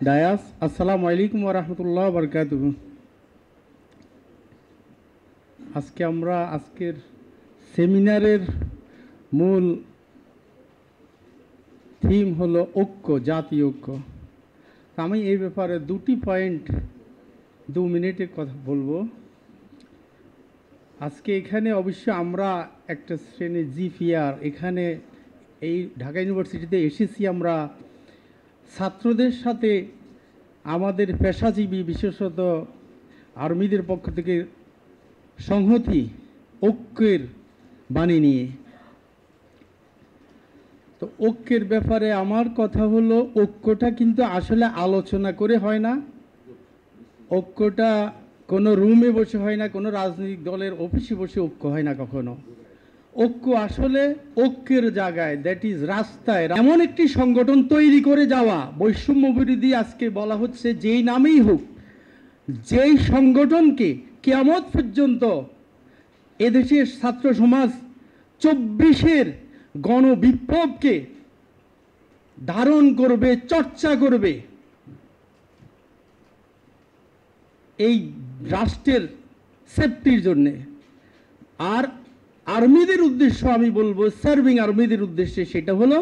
Dias আসসালামু আলাইকুম ওয়া রাহমাতুল্লাহি ওয়া বারাকাতুহু। আজকের সেমিনারের মূল থিম হলো ঐক্য, জাতীয় ঐক্য। আমি এই ব্যাপারে দুটি পয়েন্ট 2 মিনিটে কথা বলবো। আজকে এখানে অবশ্য আমরা একটা শ্রেণী জিপিআর এখানে এই ঢাকা ইউনিভার্সিটিতে এসেছি। আমরা ছাত্রদের সাথে আমাদের পেশাজীবী বিশেষত আর্মিদের পক্ষ থেকে সংহতি ঐক্যের বাণী নিয়ে। তো ঐক্যের ব্যাপারে আমার কথা হলো, ঐক্যটা কিন্তু আসলে আলোচনা করে হয় না, ঐক্যটা কোনো রুমে বসে হয় না, কোনো রাজনৈতিক দলের অফিসে বসে ঐক্য হয় না কখনো। ঐক্য আসলে ঐক্যের জায়গায়, দ্যাট ইজ রাস্তায় এমন একটি সংগঠন তৈরি করে যাওয়া, বৈষম্য বিরোধী আজকে বলা হচ্ছে যেই নামেই হোক, যেই সংগঠনকে কিয়ামত পর্যন্ত এদেশের ছাত্র সমাজ 24-এর গণবিপ্লবকে ধারণ করবে, চর্চা করবে, এই রাষ্ট্রের সেফটির জন্যে। আর আর্মিদের উদ্দেশ্য আমি বলবো, সার্ভিং আর্মিদের উদ্দেশ্যে সেটা হলো